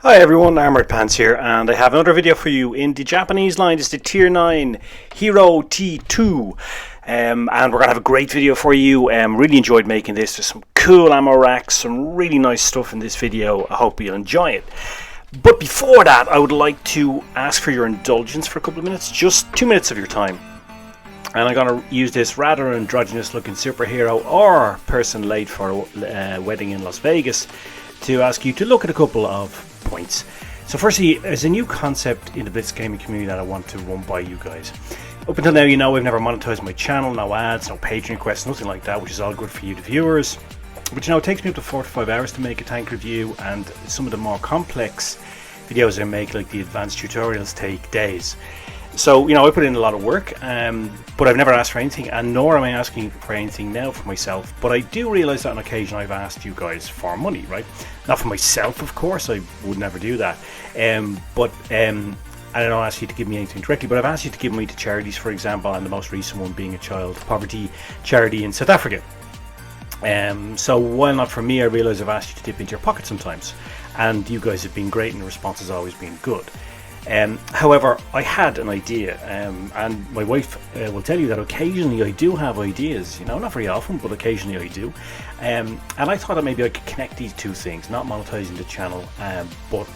Hi everyone, Armored Pants here, and I have another video for you in the Japanese line. It's the Tier 9 Hero T.II, and we're going to have a great video for you. Really enjoyed making this. There's some cool ammo racks, some really nice stuff in this video. I hope you'll enjoy it. But before that, I would like to ask for your indulgence for a couple of minutes, just 2 minutes of your time. And I'm going to use this rather androgynous looking superhero or person late for a wedding in Las Vegas to ask you to look at a couple of points. So firstly, there's a new concept in the Blitz gaming community that I want to run by you guys. Up until now, you know, I've never monetized my channel, no ads, no Patreon requests, nothing like that, which is all good for you, the viewers. But you know, it takes me up to 4 to 5 hours to make a tank review, and some of the more complex videos I make, like the advanced tutorials, take days. So, you know, I put in a lot of work, but I've never asked for anything, and nor am I asking for anything now for myself. But I do realise that on occasion I've asked you guys for money, right? Not for myself, of course, I would never do that. But I don't ask you to give me anything directly, but I've asked you to give money to charities, for example, and the most recent one being a child poverty charity in South Africa. So while not for me, I realise I've asked you to dip into your pocket sometimes, and you guys have been great, and the response has always been good. However, I had an idea, and my wife will tell you that occasionally I do have ideas, you know, not very often, but occasionally I do. And I thought that maybe I could connect these two things, not monetizing the channel, but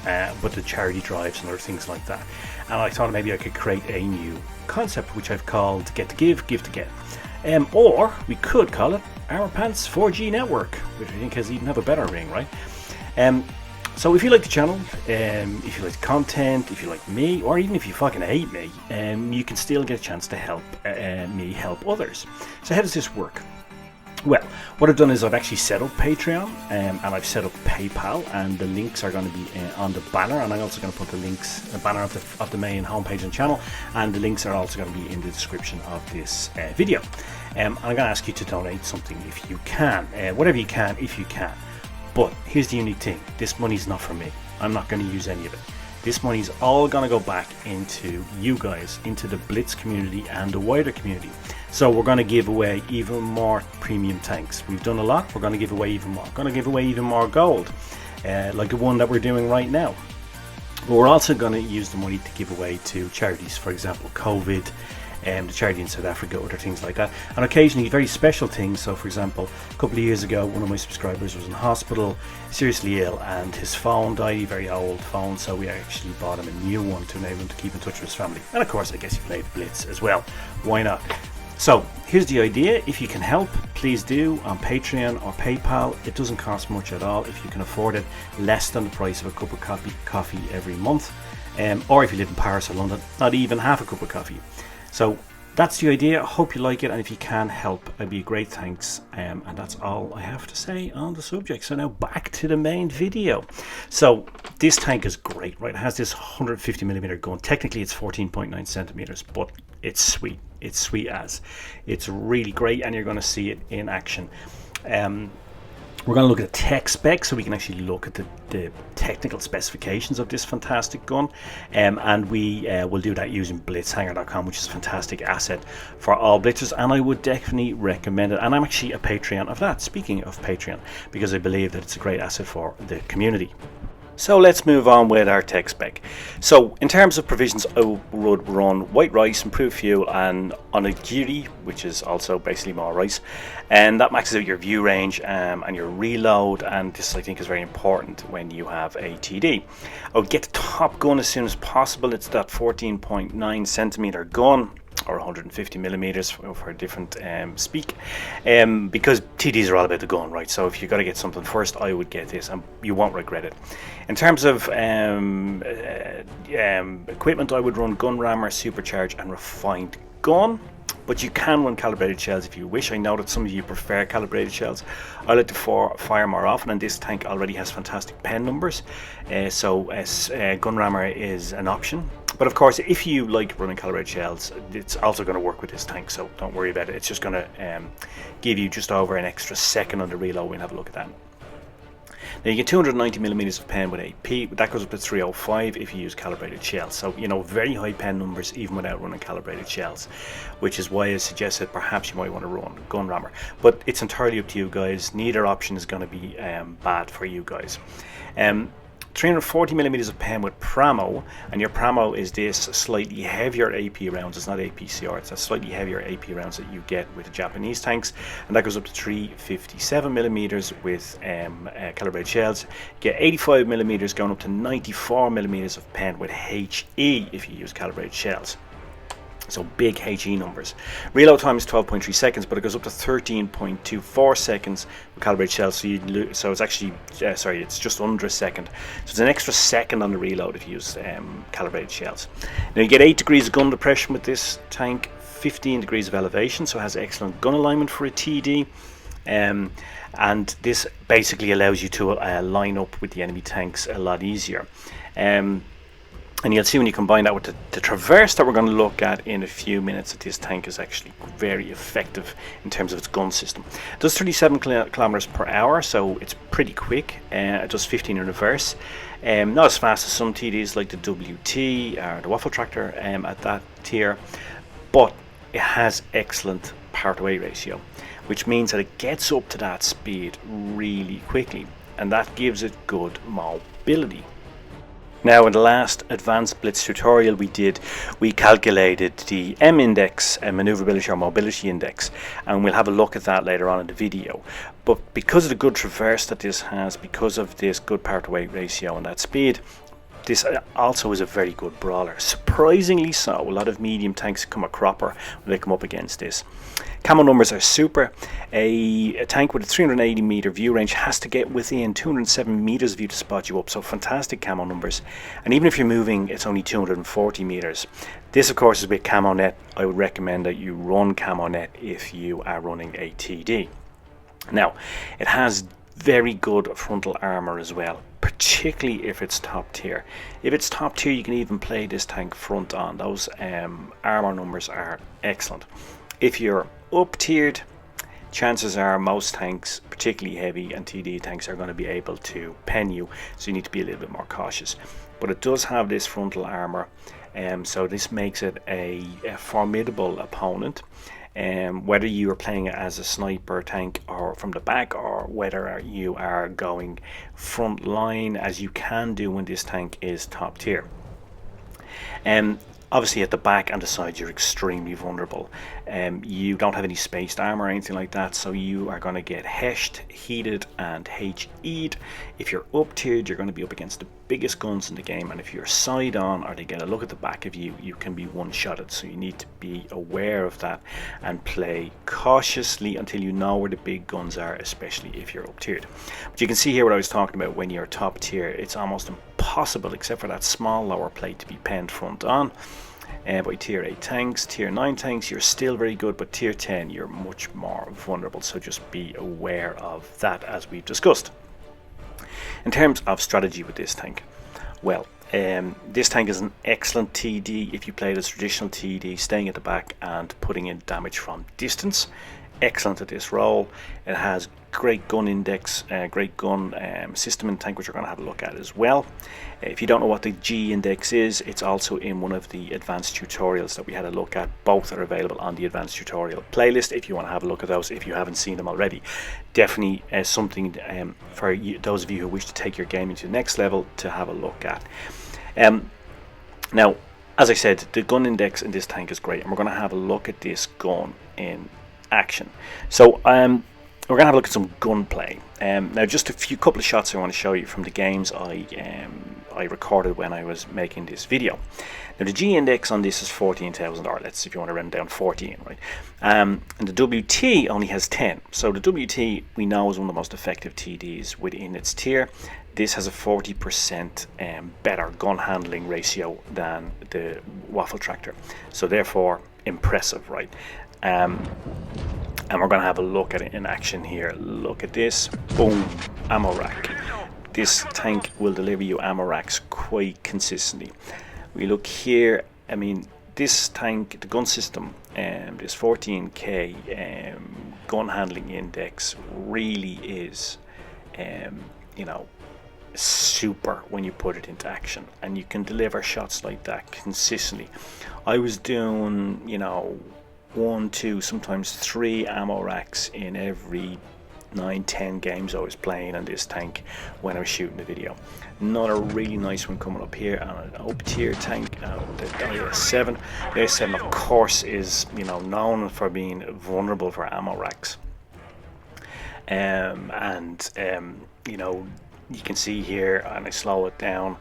the charity drives and other things like that. And I thought maybe I could create a new concept, which I've called Get to Give, Give to Get. Or we could call it Armour Pants 4G Network, which I think has even have a better ring, right? So if you like the channel, if you like the content, if you like me, or even if you fucking hate me, you can still get a chance to help me help others. So how does this work? Well, what I've done is I've actually set up Patreon, and I've set up PayPal, and the links are going to be on the banner, and I'm also going to put the banner of the main homepage and channel, and the links are also going to be in the description of this video. I'm going to ask you to donate something if you can, whatever you can, if you can. But here's the unique thing, this money's not for me. I'm not going to use any of it. This money's all going to go back into you guys, into the Blitz community and the wider community. So we're going to give away even more premium tanks. We've done a lot, we're going to give away even more. We're going to give away even more gold, like the one that we're doing right now. But we're also going to use the money to give away to charities, for example, COVID, the charity in South Africa, other things like that, and occasionally very special things. So for example, a couple of years ago, one of my subscribers was in hospital, seriously ill, and his phone died, a very old phone, so we actually bought him a new one to enable him to keep in touch with his family. And of course, I guess he played Blitz as well, why not? So here's the idea, if you can help, please do, on Patreon or PayPal. It doesn't cost much at all if you can afford it, less than the price of a cup of coffee every month, or if you live in Paris or London, not even half a cup of coffee. So that's the idea. I hope you like it, and if you can help, I'd be great thanks. And that's all I have to say on the subject. So now back to the main video. So this tank is great, right? It has this 150mm gun. Technically it's 14.9 centimeters, but it's sweet. It's sweet as. It's really great, and you're going to see it in action. We're going to look at the tech specs, so we can actually look at the technical specifications of this fantastic gun, and we will do that using blitzhanger.com, which is a fantastic asset for all blitzers, and I would definitely recommend it. And I'm actually a Patreon of that, speaking of Patreon, because I believe that it's a great asset for the community. So let's move on with our tech spec. So in terms of provisions, I would run white rice, improved fuel, and onigiri, which is also basically more rice, and that maxes out your view range and your reload, and this I think is very important when you have a TD. I would get the top gun as soon as possible. It's that 14.9 centimeter gun, or 150mm for a different speak, because TDs are all about the gun, right? So if you got to get something first, I would get this, and you won't regret it. In terms of equipment, I would run gun rammer, supercharge, and refined gun. But you can run calibrated shells if you wish. I know that some of you prefer calibrated shells. I like to fire more often, and this tank already has fantastic pen numbers, so gun rammer is an option. But of course, if you like running calibrated shells, it's also going to work with this tank, so don't worry about it. It's just going to give you just over an extra second on the reload. We'll have a look at that. Now you get 290mm of pen with AP, but that goes up to 305 if you use calibrated shells. So, you know, very high pen numbers even without running calibrated shells, which is why I suggested perhaps you might want to run gun rammer. But it's entirely up to you guys. Neither option is going to be bad for you guys. 340 millimeters of pen with Pramo, and your Pramo is this slightly heavier AP rounds. It's not APCR, it's a slightly heavier AP rounds that you get with the Japanese tanks, and that goes up to 357 millimeters with calibrated shells. You get 85 millimeters going up to 94 millimeters of pen with HE if you use calibrated shells. So big HE numbers. Reload time is 12.3 seconds, but it goes up to 13.24 seconds with calibrated shells. So it's actually, it's just under a second. So it's an extra second on the reload if you use calibrated shells. Now you get 8 degrees of gun depression with this tank, 15 degrees of elevation, so it has excellent gun alignment for a TD. And this basically allows you to line up with the enemy tanks a lot easier. And you'll see when you combine that with the Traverse that we're going to look at in a few minutes that this tank is actually very effective in terms of its gun system. It does 37 kilometers per hour, so it's pretty quick. It does 15 in reverse. Not as fast as some TDs like the WT or the Waffle Tractor at that tier, but it has excellent power to weight ratio, which means that it gets up to that speed really quickly, and that gives it good mobility. Now in the last advanced Blitz tutorial we calculated the M index, maneuverability or mobility index, and we'll have a look at that later on in the video. But because of the good traverse that this has, because of this good power to weight ratio and that speed, this also is a very good brawler. Surprisingly so, a lot of medium tanks come a cropper when they come up against this. Camo numbers are super. A tank with a 380 meter view range has to get within 207 meters of you to spot you up, so fantastic camo numbers. And even if you're moving, it's only 240 meters. This of course is with camo net. I would recommend that you run camo net if you are running a TD. Now it has very good frontal armor as well, particularly if it's top tier. If it's top tier, you can even play this tank front on. Those armor numbers are excellent. If you're up tiered, chances are most tanks, particularly heavy and TD tanks, are going to be able to pen you, so you need to be a little bit more cautious. But it does have this frontal armor, so this makes it a formidable opponent. Whether you are playing it as a sniper tank or from the back, or whether you are going front line, as you can do when this tank is top tier. Obviously at the back and the side you're extremely vulnerable. You don't have any spaced armor or anything like that, so you are going to get heshed, heated and HE'd. If you're up tiered, you're going to be up against the biggest guns in the game, and if you're side on or they get a look at the back of you, you can be one-shotted. So you need to be aware of that and play cautiously until you know where the big guns are, especially if you're up tiered. But you can see here what I was talking about. When you're top tier, it's almost impossible, except for that small lower plate, to be penned front on. By tier 8 tanks, tier 9 tanks, you're still very good, but tier 10 you're much more vulnerable, so just be aware of that, as we've discussed. In terms of strategy with this tank, well, this tank is an excellent TD if you play it as traditional TD, staying at the back and putting in damage from distance. Excellent at this role. It has great gun index, great gun system in tank, which we're going to have a look at as well. If you don't know what the G index is, it's also in one of the advanced tutorials that we had a look at. Both are available on the advanced tutorial playlist if you want to have a look at those, if you haven't seen them already. Definitely something for you, those of you who wish to take your gaming to the next level, to have a look at. Now, as I said, the gun index in this tank is great, and we're going to have a look at this gun in action. So we're going to have a look at some gunplay. Now just a couple of shots I want to show you from the games I recorded when I was making this video. Now the G index on this is 14,000, or let's, if you want to run down 14, right? And the WT only has 10. So the WT we know is one of the most effective TDs within its tier. This has a 40% better gun handling ratio than the Waffle Tractor, so therefore impressive, right? And we're going to have a look at it in action here. Look at this. Boom. Ammo rack. This tank will deliver you ammo racks quite consistently. We look here. I mean, this tank, the gun system, this 14k gun handling index really is, you know, super when you put it into action, and you can deliver shots like that consistently. I was doing, you know, 1, 2, sometimes 3 ammo racks in every 9-10 games I was playing on this tank when I was shooting the video. Another really nice one coming up here on an up tier tank, the IS-7. The IS-7 of course is, you know, known for being vulnerable for ammo racks. You know, you can see here, and I slow it down,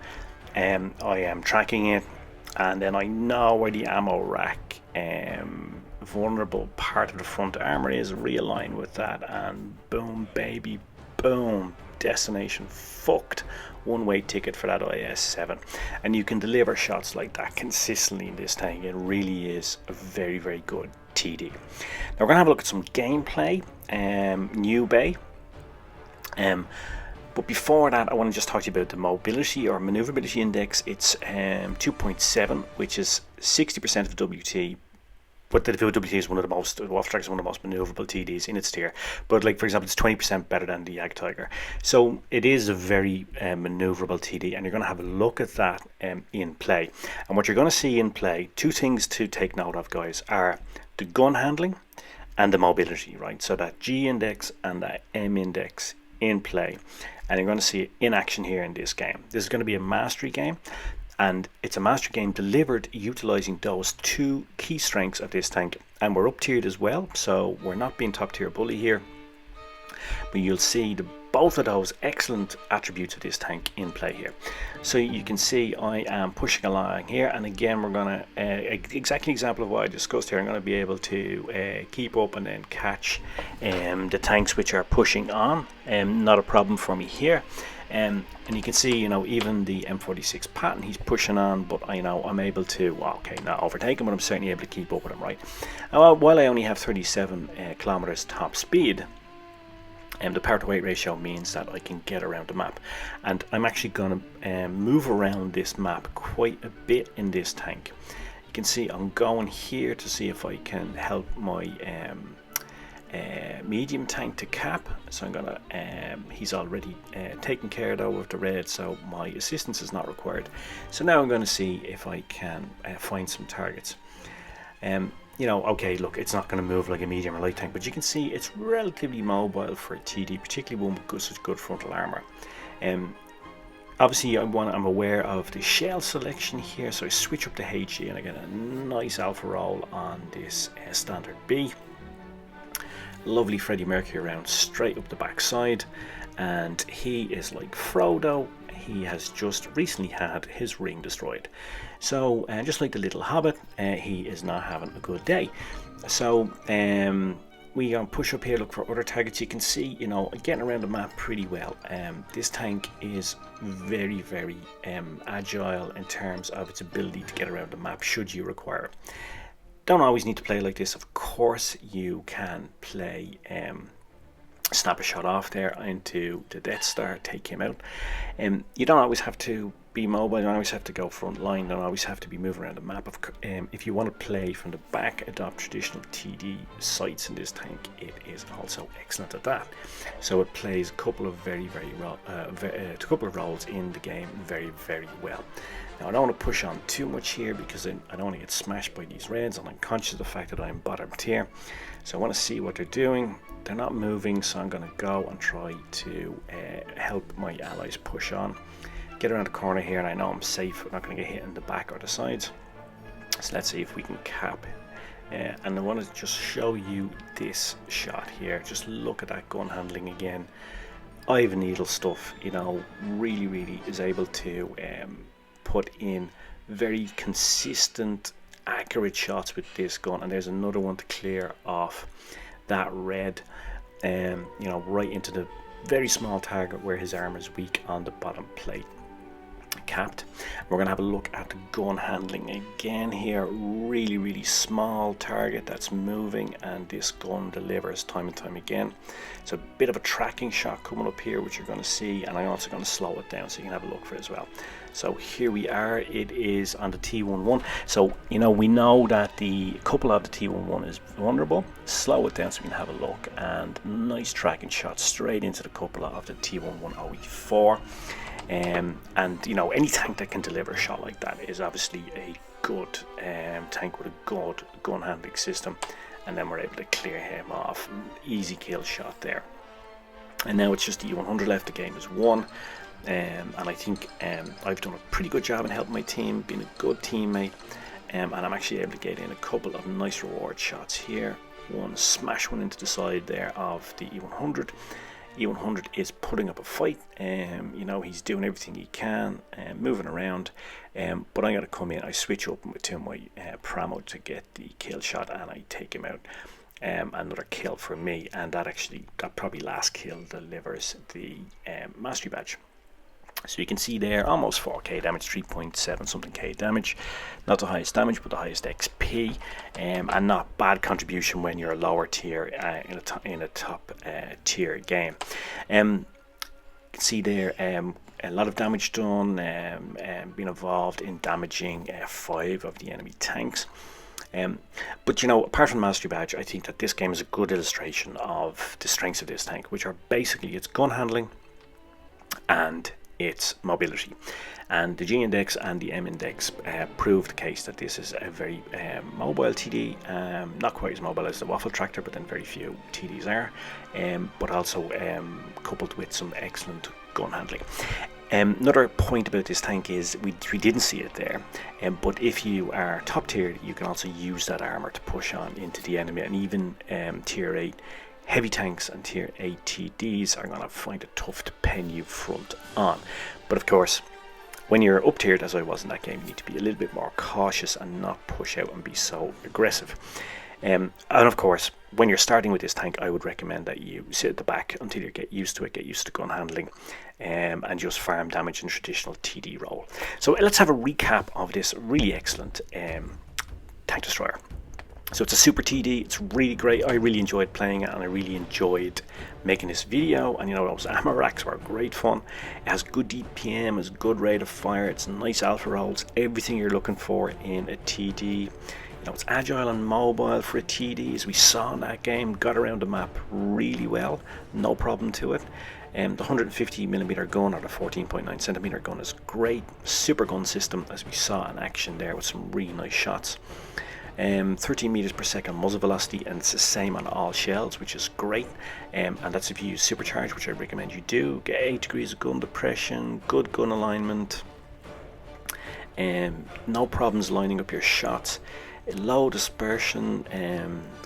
I am tracking it, and then I know where the ammo rack vulnerable part of the front armor is, realign with that, and boom baby boom, destination fucked, one-way ticket for that IS-7. And you can deliver shots like that consistently in this tank. It really is a very, very good TD. Now we're gonna have a look at some gameplay, new bay. But before that, I want to just talk to you about the mobility or maneuverability index. It's 2.7, which is 60% of the WT. But the WT is one of the most, the Wolf Track is one of the most maneuverable TDs in its tier. But like, for example, it's 20% better than the Ag Tiger. So it is a very maneuverable TD, and you're going to have a look at that in play. And what you're going to see in play, two things to take note of, guys, are the gun handling and the mobility, right? So that G index and that M index in play. And you're going to see it in action here in this game. This is going to be a mastery game. And it's a master game delivered utilizing those two key strengths of this tank, and we're up tiered as well, so we're not being top tier bully here, but you'll see both of those excellent attributes of this tank in play here. So you can see I am pushing along here, and again we're gonna exactly example of what I discussed here. I'm going to be able to keep up and then catch the tanks which are pushing on, not a problem for me here. And you can see, you know, even the M46 Patton, he's pushing on, but I know I'm able to, well, okay, not overtake him, but I'm certainly able to keep up with him, right? While I only have 37 kilometers top speed, the power to weight ratio means that I can get around the map, and I'm actually going to move around this map quite a bit in this tank. You can see I'm going here to see if I can help my medium tank to cap, so I'm gonna he's already taken care of with the red, so my assistance is not required. So now I'm going to see if I can find some targets. You know, okay, look, it's not going to move like a medium or light tank, but you can see it's relatively mobile for a TD, particularly one with such good frontal armor. Obviously I'm aware of the shell selection here, so I switch up to HE and I get a nice alpha roll on this standard B. Lovely Freddie Mercury round straight up the backside, and he is like Frodo. He has just recently had his ring destroyed, so just like the little Hobbit, he is not having a good day. So we push up here, look for other targets. You can see, you know, getting around the map pretty well. This tank is very, very agile in terms of its ability to get around the map should you require it. Don't always need to play like this. Of course you can play snap a shot off there into the Death Star, take him out. You don't always have to be mobile, you don't always have to go front line, don't always have to be moving around the map. If you want to play from the back, adopt traditional TD sights in this tank, it is also excellent at that. So it plays a couple of couple of roles in the game very, very well. Now I don't want to push on too much here because I don't want to get smashed by these reds, and I'm conscious of the fact that I'm bottom tier. So I want to see what they're doing. They're not moving, so I'm going to go and try to help my allies push on. Get around the corner here, and I know I'm safe. I'm not going to get hit in the back or the sides. So let's see if we can cap. And I want to just show you this shot here. Just look at that gun handling again. Ivan Needle stuff, you know, really is able to put in very consistent, accurate shots with this gun. And there's another one to clear off that red, you know, right into the very small target where his armor is weak on the bottom plate. Capped. We're going to have a look at the gun handling again here. Really small target that's moving, and this gun delivers time and time again. So a bit of a tracking shot coming up here, which you're going to see, and I'm also going to slow it down so you can have a look for it as well. So here we are. It is on the T.II. So, you know, we know that the couple of the T.II. is vulnerable. Slow it down so we can have a look, and nice tracking shot straight into the couple of the T.II. OE4. And you know, any tank that can deliver a shot like that is obviously a good tank with a good gun handling system, and then we're able to clear him off. Easy kill shot there. and now it's just the E100 left. The game is won. And I think I've done a pretty good job in helping my team, being a good teammate, and I'm actually able to get in a couple of nice reward shots here. One smash one into the side there of the E100. E100 is putting up a fight, you know, he's doing everything he can, moving around, but I'm going to come in, I switch up to my Pramo to get the kill shot, and I take him out. Another kill for me, and that probably last kill delivers the mastery badge. So you can see there, almost 4k damage, 3.7 something k damage. Not the highest damage, but the highest XP, and not bad contribution when you're a lower tier in a top tier game. You can see there a lot of damage done, being involved in damaging 5 of the enemy tanks. But you know, apart from the mastery badge, I think that this game is a good illustration of the strengths of this tank, which are basically its gun handling and its mobility. And the G index and the M index prove the case that this is a very mobile TD, not quite as mobile as the Waffle Tractor, but then very few TDs are, but also coupled with some excellent gun handling. Another point about this tank is we didn't see it there, but if you are top tiered, you can also use that armor to push on into the enemy, and even tier 8 heavy tanks and tier 8 TDs are going to find it tough to pen you front on. But of course, when you're up tiered, as I was in that game, you need to be a little bit more cautious and not push out and be so aggressive. And of course, when you're starting with this tank, I would recommend that you sit at the back until you get used to it, get used to gun handling, and just farm damage in traditional TD role. So let's have a recap of this really excellent tank destroyer. So it's a super TD, it's really great. I really enjoyed playing it, and I really enjoyed making this video. And you know, those ammo racks were great fun. It has good DPM, has good rate of fire, it's nice alpha rolls, everything you're looking for in a TD. You know, it's agile and mobile for a TD, as we saw in that game. Got around the map really well, no problem to it. The 150mm gun, or the 14.9cm gun, is great. Super gun system, as we saw in action there, with some really nice shots. 13 meters per second muzzle velocity, and it's the same on all shells, which is great. And that's if you use supercharge, which I recommend you do. Get 8 degrees of gun depression, good gun alignment, no problems lining up your shots. Low dispersion,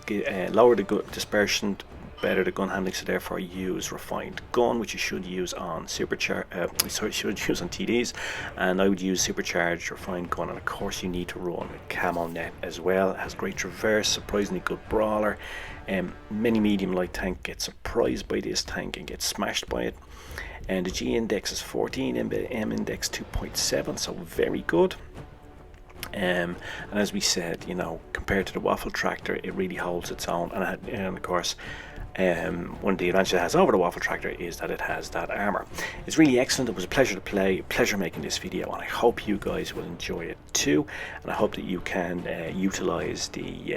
lower the dispersion, better the gun handling, so therefore use refined gun, which you should use on should use on TDs, and I would use supercharged refined gun. And of course you need to run a camo net as well. It has great traverse, surprisingly good brawler. Many medium light tank get surprised by this tank and get smashed by it. And the G index is 14, M index 2.7, so very good. And as we said, you know, compared to the Waffle Tractor, it really holds its own. And of course, one of the advantages it has over the Waffle Tractor is that it has that armor. It's really excellent. It was a pleasure to play, a pleasure making this video, and I hope you guys will enjoy it too. And I hope that you can utilize the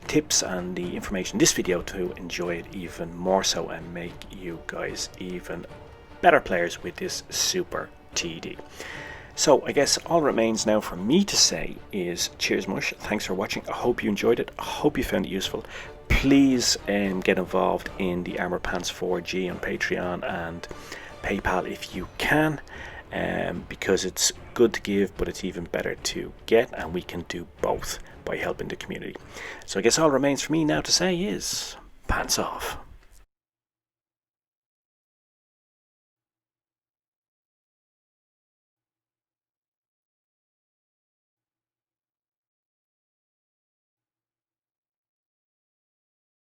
tips and the information in this video to enjoy it even more so, and make you guys even better players with this super TD. So I guess all remains now for me to say is cheers Mush, thanks for watching. I hope you enjoyed it, I hope you found it useful. Please get involved in the Armour Pants 4G on Patreon and PayPal if you can, because it's good to give, but it's even better to get, and we can do both by helping the community. So I guess all remains for me now to say is pants off.